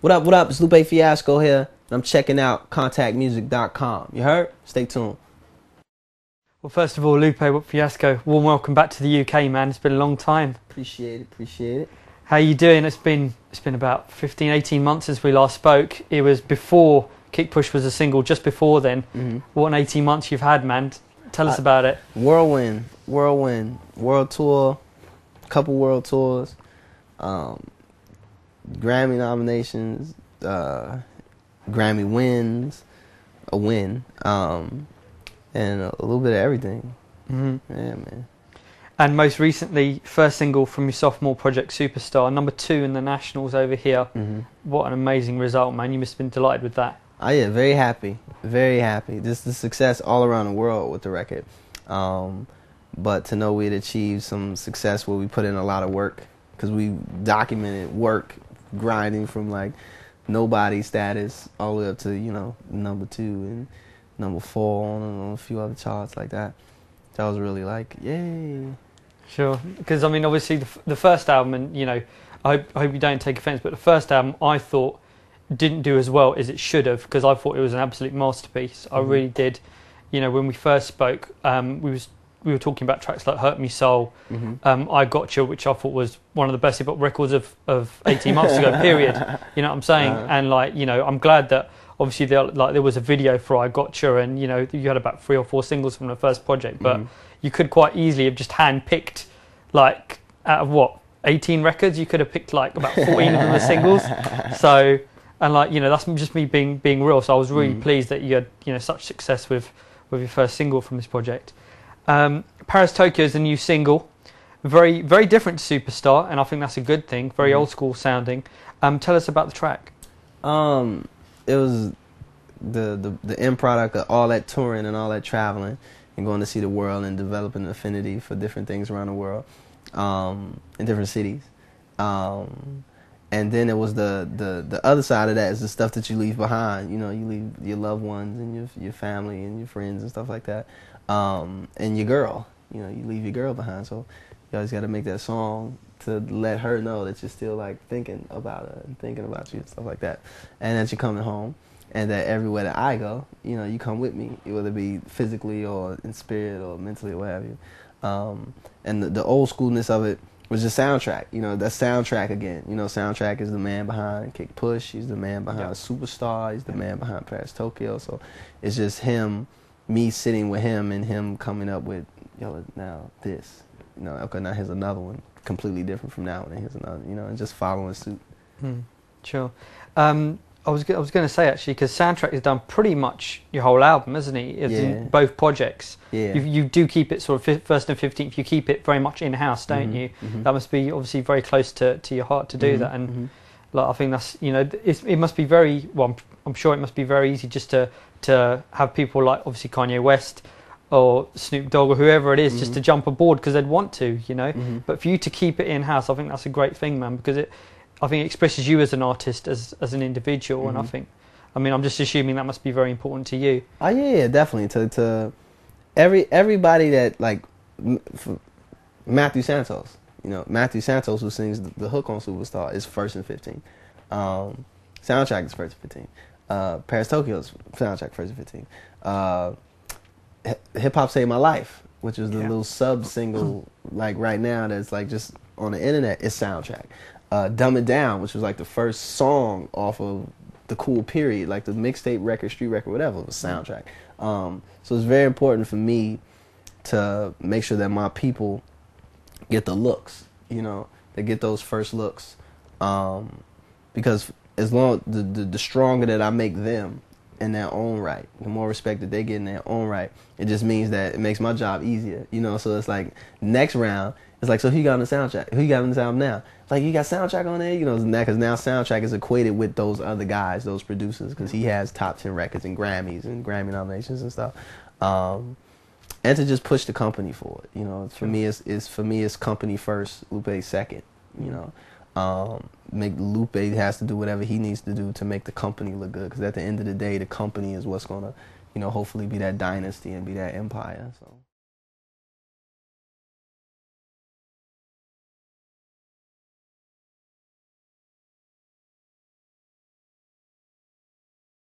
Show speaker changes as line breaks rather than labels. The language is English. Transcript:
What up, what up? It's Lupe Fiasco here, and I'm checking out contactmusic.com. You heard? Stay tuned.
Well, first of all, Lupe Fiasco, warm welcome back to the UK, man. It's been a long time.
Appreciate it, appreciate it.
How you doing? It's been about 15, 18 months since we last spoke. It was before Kick Push was a single, just before then. What an 18 months you've had, man. Tell us about it.
Whirlwind, world tour, couple world tours, Grammy nominations, Grammy wins, a win, and a little bit of everything. Yeah, man.
And most recently, first single from your sophomore project, Superstar, #2 in the Nationals over here. What an amazing result, man. You must have been delighted with that.
Oh yeah, very happy, very happy. This is success all around the world with the record. But to know we'd achieved some success where we put in a lot of work, because we documented work, grinding from like nobody status all the way up to, you know, #2 and #4 on a few other charts like that. That was really like, yay.
Sure, because I mean, obviously the first album, and you know, I hope you don't take offence, but the first album I thought didn't do as well as it should have, because I thought it was an absolute masterpiece. I really did. You know, when we first spoke, we were talking about tracks like Hurt Me Soul, I Gotcha, which I thought was one of the best hip-hop records of 18 months ago, period. You know what I'm saying? And like, you know, I'm glad that obviously there was a video for I Gotcha, and you know, you had about 3 or 4 singles from the first project, but you could quite easily have just hand-picked, like, out of what, 18 records, you could have picked like about 14 of them as singles. So, and like, you know, that's just me being real. So I was really pleased that you had, you know, such success with your first single from this project. Paris Tokyo is a new single, very different to Superstar, and I think that's a good thing. Very old school sounding. Tell us about the track.
It was the end product of all that touring and all that traveling and going to see the world and developing an affinity for different things around the world, in different cities. And then it was the other side of that is the stuff that you leave behind. You know, you leave your loved ones and your family and your friends and stuff like that. And your girl, you know, you leave your girl behind. So you always got to make that song to let her know that you're still like thinking about her and thinking about you and stuff like that. And that you're coming home, and that everywhere that I go, you know, you come with me, whether it be physically or in spirit or mentally or what have you. And the old schoolness of it was just soundtrack. You know, that soundtrack again. You know, soundtrack is the man behind Kick Push. He's the man behind Superstar. He's the man behind Paris Tokyo. So it's just him, me sitting with him, and him coming up with, yo, now this. You know, okay, now here's another one, completely different from that one, and here's another. You know, and just following suit.
Sure. I was going to say actually, because Soundtrack has done pretty much your whole album, hasn't he? It's in both projects. Yeah. You do keep it sort of first and 15th. You keep it very much in house, don't you? That must be obviously very close to your heart to do that, and like I think that's, you know, it must be very well. I'm sure it must be very easy just to have people like obviously Kanye West or Snoop Dogg or whoever it is just to jump aboard because they'd want to, you know. But for you to keep it in house, I think that's a great thing, man, because I think it expresses you as an artist, as an individual, and I mean, I'm just assuming that must be very important to you.
Oh yeah, definitely. To everybody that like Matthew Santos, you know, Matthew Santos, who sings the hook on Superstar, is first and 15. Soundtrack is first and 15. Paris Tokyo's soundtrack first and 15. Hip Hop Saved My Life, which is the little sub single like right now that's like just on the internet, is soundtrack. Dumb It Down, which was like the first song off of the Cool Period, like the mixtape record, street record, whatever, it was soundtrack. So it's very important for me to make sure that my people get the looks, you know, they get those first looks, because as long the stronger that I make them in their own right, the more respect that they get in their own right, it just means that it makes my job easier, you know. So it's like next round, it's like, so who you got on the soundtrack? Who you got on the album now? It's like, you got soundtrack on there, you know, because now soundtrack is equated with those other guys, those producers, because he has top 10 records and Grammys and Grammy nominations and stuff. And to just push the company forward, you know. For me, it's company first, Lupe second, you know. Make Lupe has to do whatever he needs to do to make the company look good, because at the end of the day, the company is what's gonna, you know, hopefully be that dynasty and be that empire. So.